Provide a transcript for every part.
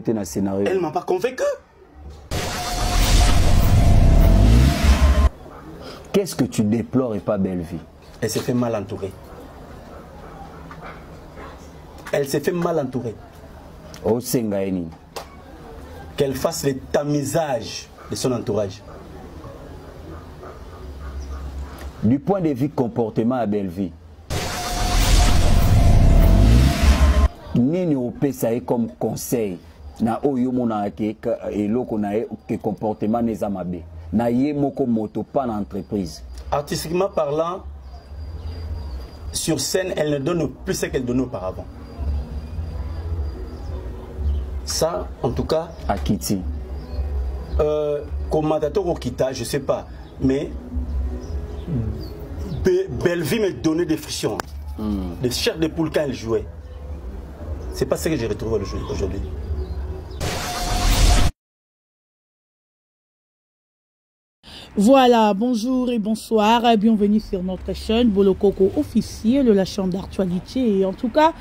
Elle ne m'a pas convaincu. Qu'est-ce que tu déplores et pas belle vie? Elle s'est fait mal entourer. Elle s'est fait mal entourer. Oh, Sengaini. Qu'elle fasse le tamisage de son entourage. Du point de vue comportement à belle vie, nini opesa comme conseil na oyo mona ke eloko na ke comportement neza mabe na ye moko moto pas l'entreprise. Artistiquement parlant, sur scène, elle ne donne plus ce qu'elle donnait auparavant. Ça, en tout cas, à Kiti. Commentateur au Kita, je sais pas, mais Belleville me donnait des frictions, des chairs de poule quand elle jouait. C'est pas ce que j'ai retrouvé aujourd'hui. Voilà, bonjour et bonsoir, bienvenue sur notre chaîne Bolokoko officiel, la chaîne d'actualité. Et en tout cas,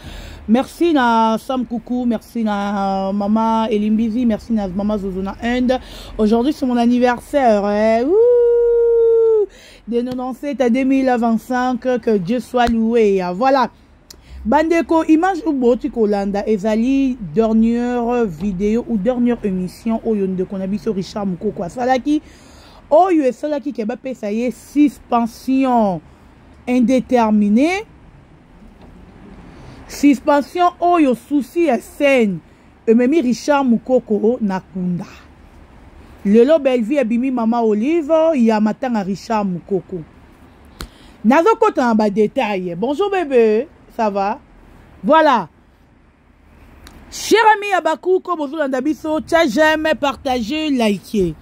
merci à Sam Coucou, merci à Maman Elimbizi, merci à Maman Zozona End. Aujourd'hui c'est mon anniversaire, de 97 à 2025, que Dieu soit loué. Voilà. Bandeko, image ou boti kolanda, ezali dernière vidéo ou dernière émission au yonde konabiso Richard Mukoko Salaki. Oyo esalaki ke ba pesa ye suspension indéterminée. Suspension oyo souci ya scène ememi Richard Mukoko nakunda. Lelo Belleville abimi Mama Olive ya matanga Richard Mukoko. Nazo kota na ba détail. Bonjour bébé, ça va? Voilà. Cher ami Abakou, comme vous l'avez biso, j'aime partager, liker.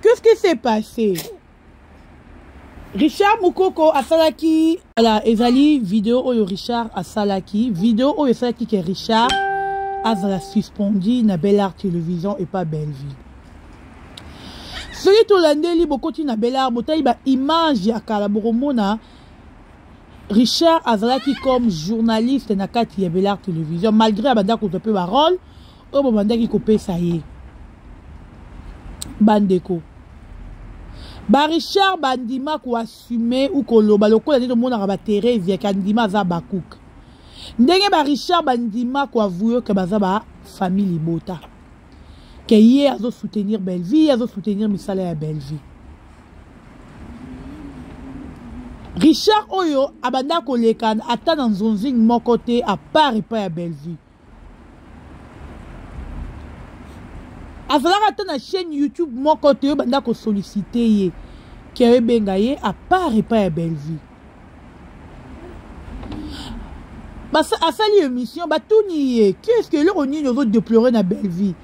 Qu'est-ce qui s'est passé? Richard Mukoko asalaki ala ezali vidéo oyo Richard asalaki vidéo oyo asalaki que Richard azala suspendu na Bellart Télévision et pas Belleville. Soki tolandeli bokoti na Bellart botali ba image ya kala boromona Richard azalaki comme journaliste na kati ya Bellart Télévision malgré abanda ko tope ba rôle o bobandaki ko pesa ye bandeko. Ba Richard bandima ko assumer ou ko loba lokola nito mona ba Thérèse ya kandima za bakouk. Ndenge ba Richard bandima ko avouer que baza ba famille Bota. Que ye azo soutenir Belleville, azo soutenir misala ya Belleville. Richard oyo abanda ko lekan ata na nzonzing moko te à part et pas ya Belleville. Azalaka ata na chaîne YouTube moko te yo banda ko solliciter ye ke benga ye à part et pas ya Belleville. Basa asali émission batuni ye qu'est-ce que le oni nous déplorer na Belleville.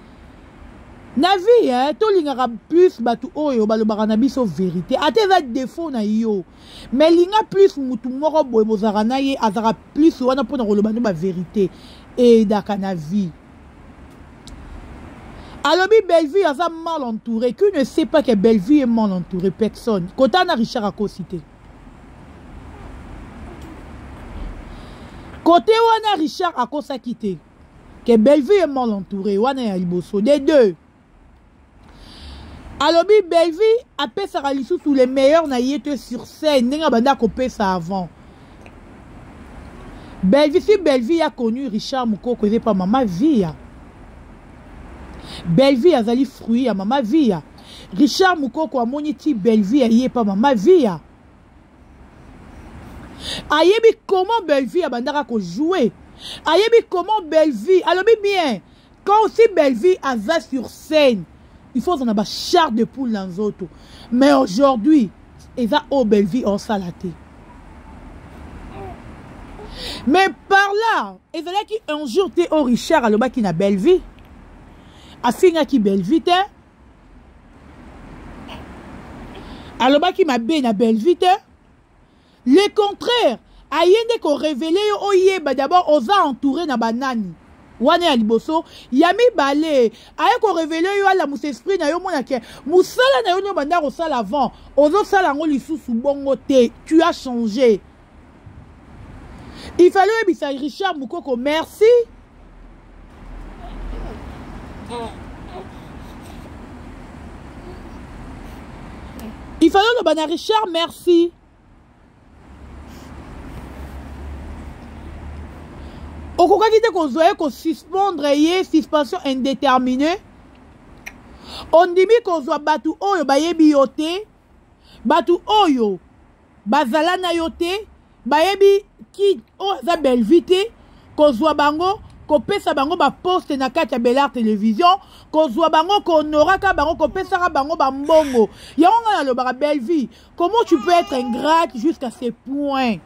Na vie hein to lingaka plus batu oyo balobaka na biso vérité ate za défaut na yo mais linga plus mutu moko boye bozaka na ye azaka plus wana pona koloba no ba vérité et daka na vie. Alors Belleville a mal entouré. Qui ne sait pas que Belleville est mal entouré? Personne. Quand on a Richard à cité. Côté on a Richard à cause quitté. Que Belleville est mal entouré. On a Liboso. Des deux. Alors Belleville a fait sa réalisation sous les meilleurs naïetés sur scène. N'est pas coupé ça avant. Belleville, si Belleville a connu Richard Mukoko, c'est pas maman vie. Belleville a zali fruit à Mama Via. Richard Mukoko a moniti Belleville a yé pas Mama Via. Ayebi comment Belleville a bandara ko jouer. Ayebi comment Belleville. Alors bien, quand aussi Belleville a za sur scène, il faut en avoir char de poule dans les autres. Mais aujourd'hui, ils ont au Belleville en salaté. Mais par là, ils ont qui un jour t'es au Richard à l'oba qui n'a Belleville. Afinga ki Belleville te. Aloba ki ma be na Belleville te. Le contraire, ayende ko révélé yo oyeba d'abord oza entouré na banani. Wane ya liboso, yami balé, aye ko révélé yo ala mous esprit na yo mona ke musala na yo no banda ko sala avant, ozo sala ngo lisusu bongo te, tu as changé. Il fallait ebisa Richard Mukoko merci. Il fallait le bana Richard, merci. Au cas où vous avez suspendre suspension indéterminée, on dit que vous avez batu oyo bayebi yote, batu oyo bazala na yote, bayebi ki o za belle vite, ko zwa bango, ko pesa bango ba poste na kati ya Bel Air Télévision, ko zwa bango ko honoraka bango, ko pesa bango ba mbongo. Yango na lo ba belle vie. Comment tu peux être ingrate jusqu'à ce point?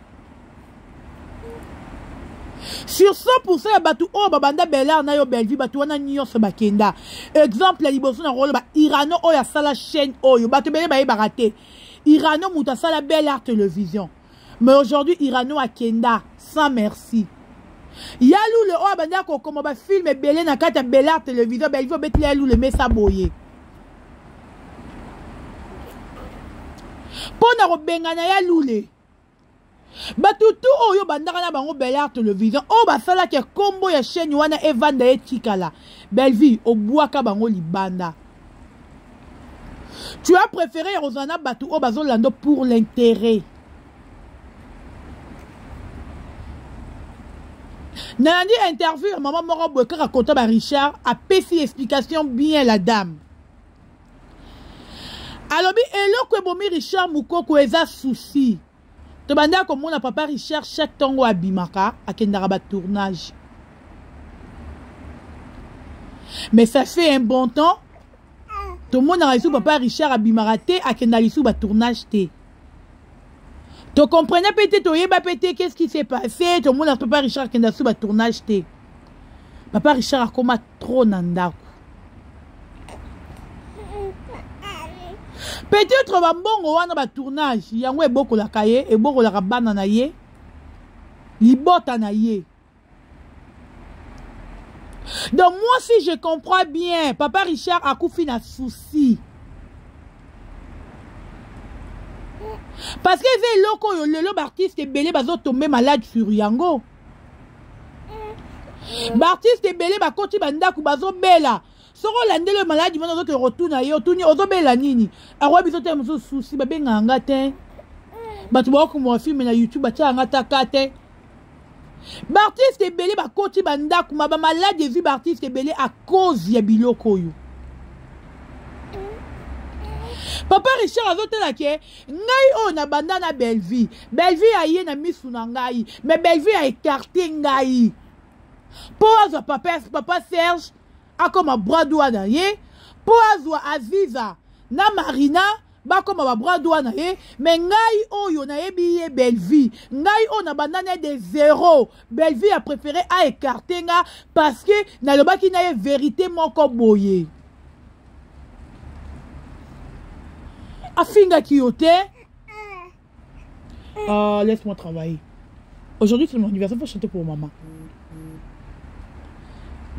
Sur 100% ya batu o babanda Bel Air na yo belle vie, batu wana nyonso bakenda. Exemple ya liboso na rolo ba Irano o ya sala chaîne oyo, batu bele ba baraté. Irano muta sala Bel Air Télévision. Mais aujourd'hui Irano a kenda sans merci. Yalou le o banda ko comme ba film belé na kata Bel Air Télévision, belle vie betle yalou le mesa boye. Pona ro bengana yalou le. Batutu oyo bandaka na bango Bel Air Télévision o basala ke kombo ya chaîne wana evanda etikala belle vie obwaka bango libanda. Tu as préféré Rosana batu o bazolando pour l'intérêt. Nandi interview maman moro boka raconta ba Richard a péci explication bien la dame. Alors bi eloko ebomi Richard Mukoko eza souci. Tu banda comme mon papa Richard chaque tongo abimaka akendara ba tournage. Mais ça fait un bon temps. Tout le monde a reçu papa Richard abimaka te akendara sous ba tournage te. Tu comprenais peut-être peut-être qu'est-ce qui s'est passé. Tout le monde a papa Richard akendara sous ba tournage te. Papa Richard a comme trop nandako. Peut-être bambongo wana ba tournage yango eboko la kaye eboko la bana na ye libota na ye. Donc moi si je comprends bien papa Richard a koufi na souci parce que ve loko yo lelo artiste belé bazo tomber malade sur yango artiste belé ba koti bandaku bazo bela. Soko landele maladi mwana zote retourna yo tuni ozobela nini akwa bisote muso souci ba benga ngate batu ba ko mo film na YouTube acha ngata kate artiste belé ba koti bandaku ma ba maladi vu artiste belé à cause ya biloko yo. Papa Richard azotela ke ngai o na banda na belle vie aye na misu na ngai mais belle vie a écarté ngai pose papa Serge a comme bras droit na ye po azwa Aziza na Marina ba comme bras droit na ye mais ngai oyo na yebi ye belle vie ngai o na bandane de zéro belle vie a préféré a écarter nga parce que na lobaki na ye vérité moko boye afinga kiote. Laisse-moi travailler. Aujourd'hui c'est mon anniversaire, faut chanter pour maman.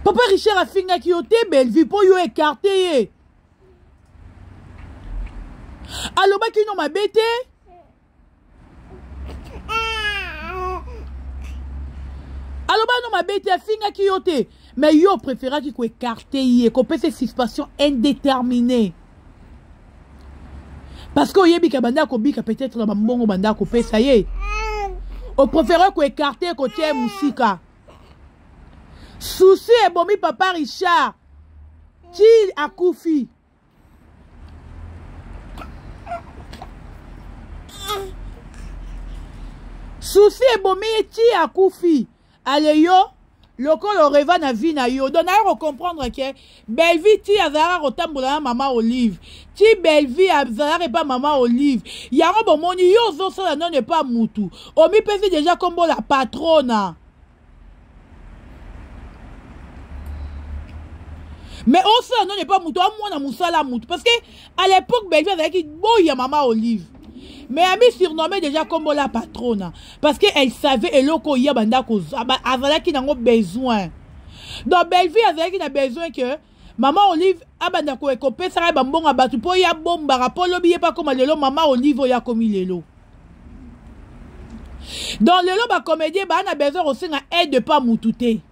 Papa Richard a finga ki yote belle vie pour yo écarter. Alors ba ki non ma bête. Alors ba non ma bête a finga ki yote. Mais yo préféra ki ko écarter ko pese suspension indéterminée. Parce que yebi ka banda ko bika peut-être na mbongo banda ko pesa ye. On préféra ko écarter ko tie musika. Souci et bomi papa Richard qui a koufi souci et bomi qui a koufi allez yo loko lo reva na vie na yo donc na comprendre que belle vie ti azara rotambola maman Olive ti belle vie azara pas maman Olive yango bomoni yo zo sala non n'est pas mutu omi pesi déjà comme la patrona. Mais aussi, non, n'est pas mouton, moi, on a moussala mouton. Parce que, à l'époque, Belle Vie avait dit, boy, ya maman Olive. Mais elle m'a surnommé déjà comme la patronne. Parce qu'elle savait, et l'oko, ya banda, avala qui n'a pas besoin. Donc, Belle Vie avait besoin que, maman Olive, abanda ko ekopé, ça va bon abatu, po ya bomba, rapport l'obie pas comme le maman Olive, ya comme il est l'eau. Donc, le lot, comédien, bah, on a besoin aussi d'un aide de pas moutouté.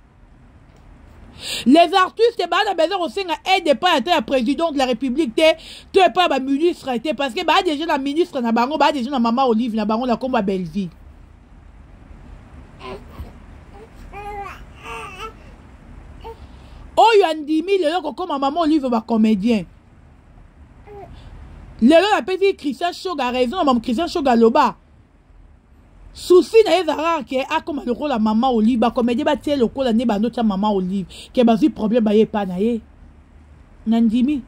Les artistes, bah, on a besoin aussi d'aide pas être le président de la République, tu es pas le ministre, parce que bah, déjà la ministre, bah, déjà la maman Olive, la baron, la combat belle vie. Oh, Yandimi, le loco comme maman Olive, va comédien. Le loco a petit Christian Choga raison, maman Christian Choga loba. Souci na ezara ke a comme le rôle la maman Olive, ba comédien ba tie le rôle la ne ba notre maman Olive, ke ba vi problème ba ye pa na ye. Nandimi.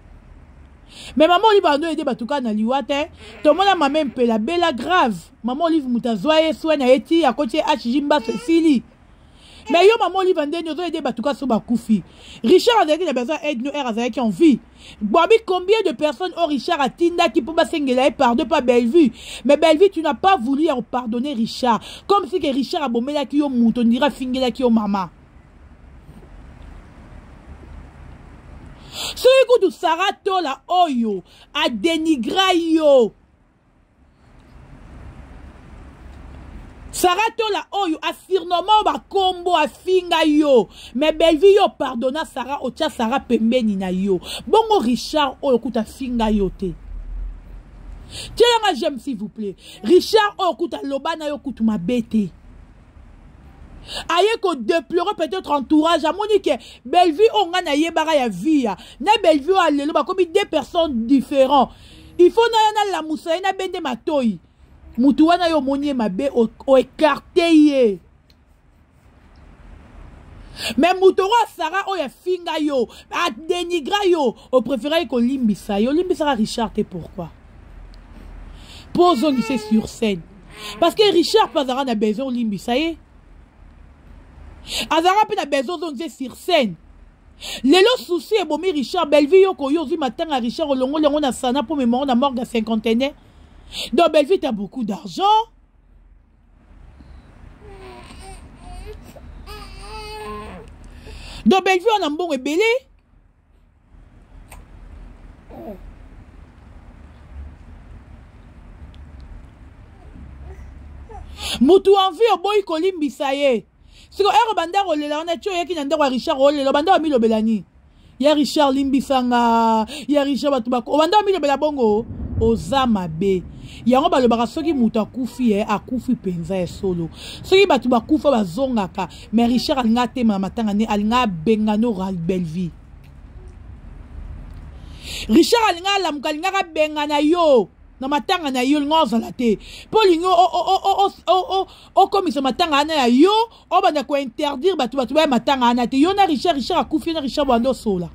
Mais maman Olive a no aider ba tuka na liwate, to mona maman mpe la bella grave. Maman Olive mutazoye soin na eti a côté H-Jimba Cecily. Mais yo maman Olive ande nous aider ba tuka so ba kufi. Richard a dit a besoin aide nous er qui en vie. Bobi combien de personnes au Richard a tinda qui peut pas s'engela pardon pas Bellevue. Mais Bellevue tu n'as pas voulu pardonner Richard. Comme si que Richard a bombé la qui yo mouton on dira fingela qui yo maman. Ce que du Sarah Tola oyo a dénigré yo. Sarah Tola oyo a surnommé ba combo a finga yo. Mais Bellevue yo pardonna Sarah ocha Sarah pembeni na yo. Bongo Richard oyo kuta finga yo te. Tiens nga j'aime s'il vous plaît. Richard oyo kuta loba na yo kutu ma bête. Aye ko déplorer peut-être entourage. Amoni ke Bellevue on nga na yebara ya vie. Na Bellevue a lelo ba comme deux personnes différentes. Il faut na la moussa na bende matoi. Mutuana yo monye mabe o écarté ye. Mais Moutoro Sarah o ya finga yo, a dénigra yo, o préféré ko limbisa yo. Limbisa Richard te pourquoi? Posons ici sur scène. Parce que Richard Pazara na besoin limbisa ye. Azara pe na besoin de sur scène. Lelo souci e bomi Richard Bellevue yo ko yo zi matin à Richard o longo longo na sana pour mémoire na morgue à cinquantaine. Donc Bellevue tu as beaucoup d'argent. Donc Bellevue on a un bon rebelle. Mutu en vie au boy kolimbi ça y est. Si on est banda rolela on a tué qui n'a pas Richard rolela banda mi lo belani. Ya Richard limbisanga, ya Richard batubako. Banda mi lo belabongo ozama be. Yango ba le baka soki mutu akufi akufi penza e solo. Soki batu bakufa bazongaka, mais Richard alinga te matanga ne alinga bengano ral Bellevue. Richard alinga lamuka alinga bengana yo. Na matanga na yo ngoza la te. Polingo o commission matanga na yo, o bana ko interdire batu ba matanga na te. Yo na Richard akufi na Richard bando sola.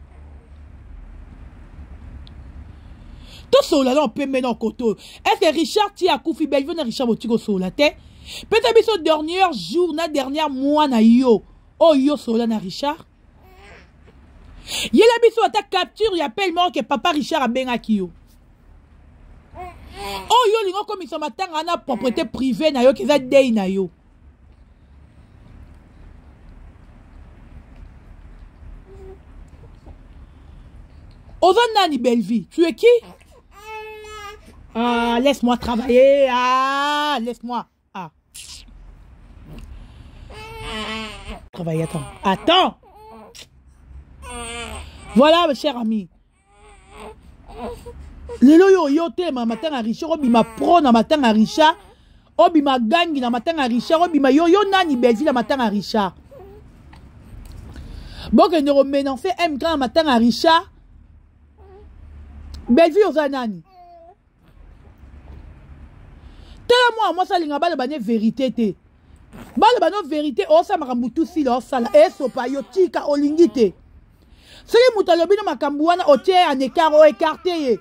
Tout cela là on peut mettre en koto. Est-ce que Richard ti a koufi Bellevue na Richard botiko sola te? Peut-être biso dernier jour na dernier mois na yo. Oh yo sola na Richard. Yela biso ata capture y appelle moi que papa Richard a bengaki yo. Oh yo lingo comme ils sont matanga na propriété privée na yo ki za dey na yo. Ozana ni Bellevue, tu es qui? Ah, laisse-moi travailler. Ah, laisse-moi. Ah. Travailler, attends. Attends. Voilà, mes chers amis. Le yo yo te ma matin à Richard, obi ma pro na matin à Richard, obi ma gangi na matin à Richard, obi ma yo nani Bellevue na matin à Richard. Bon que nous reménoncer M grand matin à Richard. Bellevue aux anani. Tellement moi ça linga ba le bane vérité te. Ba le bane vérité o sa makambutu si lo sala eso pa yo tika olingite. Seli mutalobi na makambuana o tie en écart o écarté.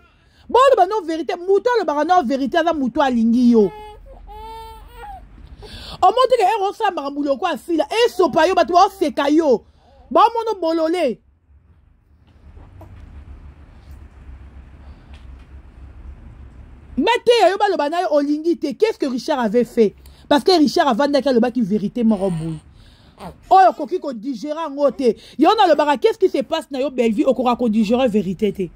Bon le bane vérité muto le bane vérité za muto alingi yo. O monte ke o sa makambulo kwa sila eso pa yo batu o seka yo. Ba mono bololé. Qu'est-ce que Richard avait fait? Parce que Richard a vendu le bac vérité morobou. Oh, il faut digérer en haute. Il y a le bac. Qu'est-ce qui se passe dans Bellevue au courant qu'on digère vérité?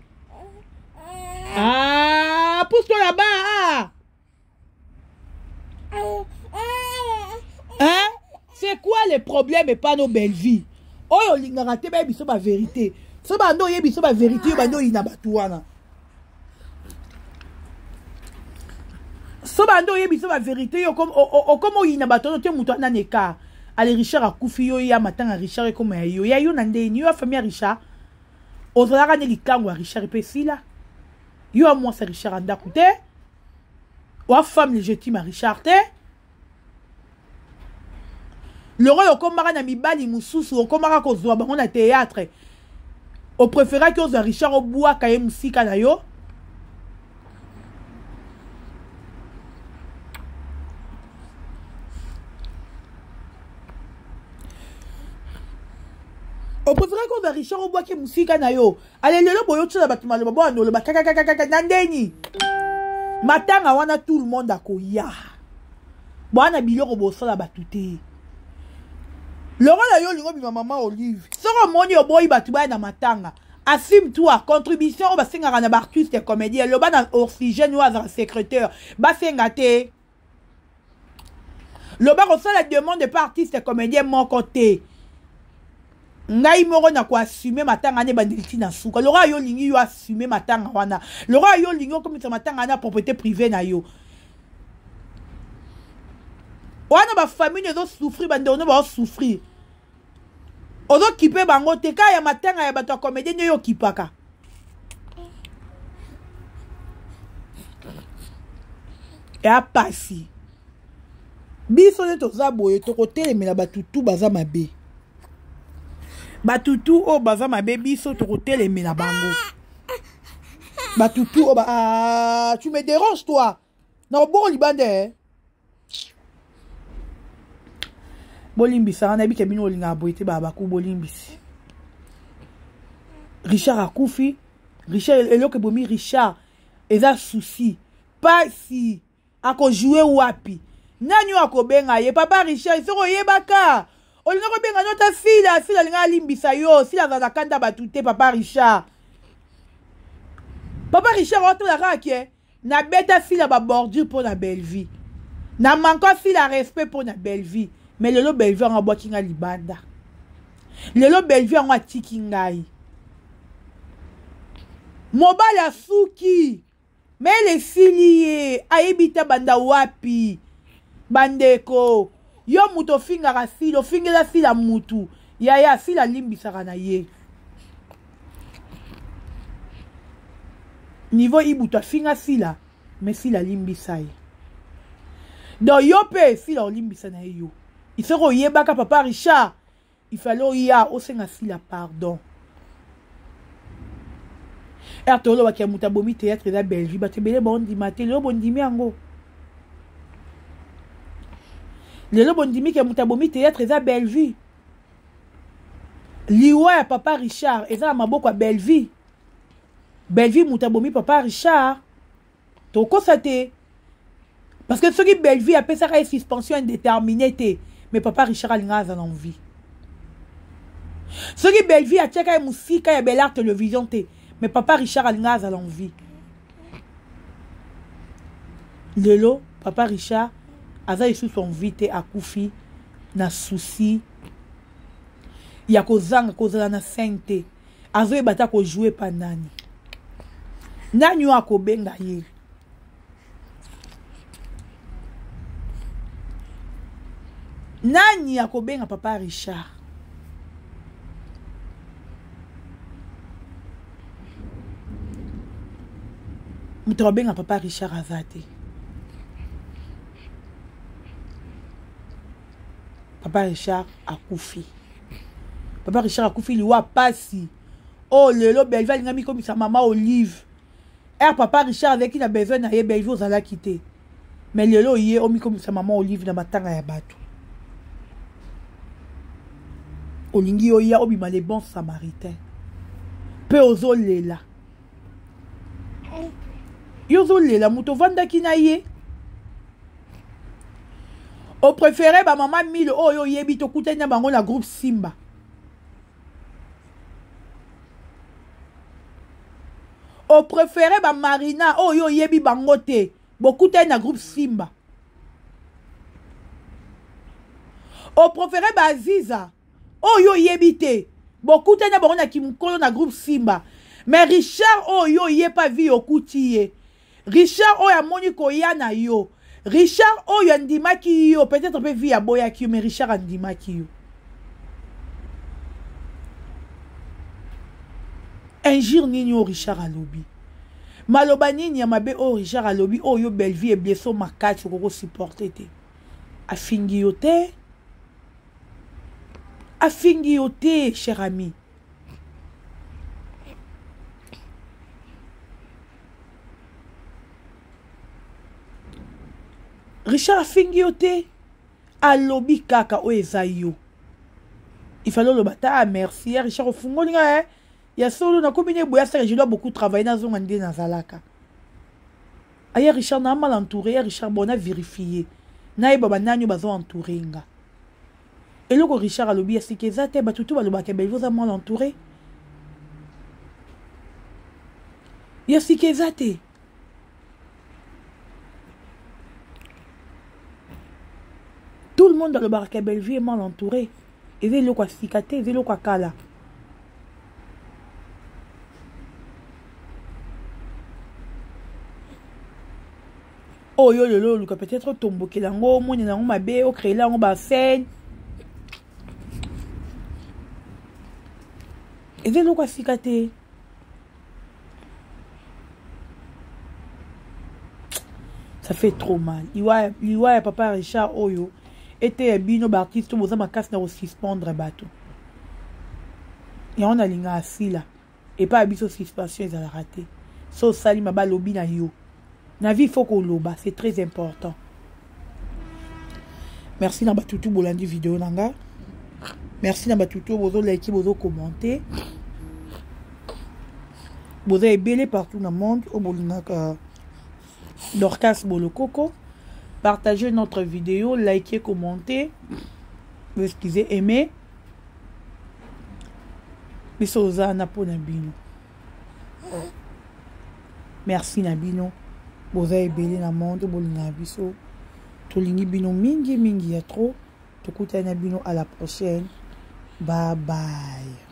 Ah, pousse-toi là-bas. Hein? C'est quoi le problème et pas nos Bellevue? oyo lingaka te ba biso ba vérité so bando ye biso ba vérité yo bando ina batu wana so bando ye biso ba vérité yo comme ina batu te mutu na neka ale Richard akufi yo ya matanga Richard comme ya yo na ndeni yo famille Richard ozalaka ne likango ya Richard pesila yo a moi c'est Richard andako te wa femme légitime à Richard te le roi okomaka na mibali mususu okomaka kozwa bango na théâtre o préféra que ozo Richard obua kaye musika na yo o préféra que ozo Richard obua ke musika na yo ale lelo boyo tshela batima le babo ando le bakaka na ndeni matanga wana tout le monde akoya bwana biloko bosala batute Laurent yo lingo bima mama Olive. Soko moni oboyi batu ba na matanga. Assume toi contribution o basenga na artiste et comédien. Loba na oxygène ou azara secrétaire. Ba senga te. Loba ko la demande par artiste et comédien mon côté. Ngai moko na ko assumer matanga ne bandiliti na suka. Laurent yo lingi yo assumer matanga wana. Laurent yo lingo comme ça matanga na propriété privée na yo. Wana ba famille ne do souffrir bande on ba souffrir. Ozo kipe bango te ka ya matanga ya bato comédien yo kipaka. Ya pasi. Biso ne toza boye to ko telemela batutu baza mabe. Batutu o baza mabe biso to ko telemela bango. Batutu o ba tu me déranges toi. Non bon libande. Bolimbisi ana bike bino linga boyete baba ku bolimbisi Richard akufi Richard eloke bomi Richard eza souci pas si ako jouer wapi nani ako benga ye papa Richard soko yebaka olinga ko benga nota fila linga limbisa yo sila za kanda batute papa Richard oto la rakie na beta fila ba bordure pour la belle vie na manko fila respect pour la belle vie. Mais le Bellevue en boit kinga libanda. Le Bellevue en tiki ngai. Mobala suki. Mais les filiers aibita banda wapi. Bandeko. Yo muto finga rasilo finga la fila mutu. Ya fila limbi sarana ye. Niveau ibuta finga fila. Mais fila limbi sai. Donc yo pe fila limbi sana yo. Il faut que yebaka papa Richard. Il fallait ya au senga fila pardon. Et tolo wa kiamuta bomi théâtre da Belgique ba tebele bondi maté le bondi mi ango. Le bondi mi kiamuta bomi théâtre da Belgique. Liwa papa Richard eza maboko a Belgique. Belgique muta bomi papa Richard. To constater parce que ce qui Belgique a fait ça une suspension indéterminée. Mais papa Richard Alinga a envie. Ce qui Belgique a tchèque musique et Bellart télévision te. Mais papa Richard Alinga a envie. Lelo, papa Richard a sous son vite à Koufi, na souci. Il y a kozanga kozala na sainte. Azo e bata ko jouer pa nani. Nani wa ko benga ye. Nani akobenga papa Richard? Mutobenga papa Richard azate. Papa Richard akufi. Papa Richard akufi liwa pasi. Oh lelo Bellevue linga mi comme sa maman Olive. Papa Richard avec qui il a besoin na ye Bellevue aux ala quitter. Mais lelo yé o mi comme sa maman Olive na matanga ya bato. Olingi oya obima les bons samaritains. Pe ozo lela. Yozo lela muto vanda kinaye. O préféré ba maman mille oyo yebi to kutenya bango na groupe Simba. O préféré ba Marina oyo yebi bango te. Beaucoup na groupe Simba. O préféré ba Aziza oyo yebite beaucoup tena bango na kimukolo na groupe Simba mais Richard oyo yepa vi okuti ye Richard oyo amoni koya na yo Richard oyo andimaki yo peut-être pe vi aboyaki mais Richard andimaki yo un jour nini o Richard alobi maloba nini ya mabe o Richard alobi oyo belle vie e blessé makati koko supporter te afingi yo te afingi yo te cher ami Richard afingi yo te alobi kaka o eza yo il fallait le bata merci Richard ofungolinga ya solo na combine boya ça je dois beaucoup travailler dans un endroit dans Zalaka aya Richard na mal entouré Richard bona vérifier na baba nanyo bazo entouré nga et le Richard alobi asikeza te batutu baloba ke belvo za mal entouré ya sikeza te tout le monde dans le bar ke belvi est mal entouré et le quoi sikate et le quoi kala oh yo lolo luka peut-être tomboke lango moni nango mabe o créer lango ba scène et le quoi sikate ça fait trop mal iwa papa Richard oyo était bino ba artiste boza makasi na ko suspendre bato et on a linga asila et pas abiso suspension ils a raté so sali maba lobi na yo na vie faut qu'on loba c'est très important merci na batutu bolandi vidéo nanga merci na batutu bozo like bozo commenter bozo ebele partout dans le monde au bolinaka Dorcas Bolokoko partagez notre vidéo likez commentez excusez aimez bisoza na pona bino merci na bino boza ebele na monde bolinga biso tolingi bino mingi ya trop tokutana bino à la prochaine bye bye.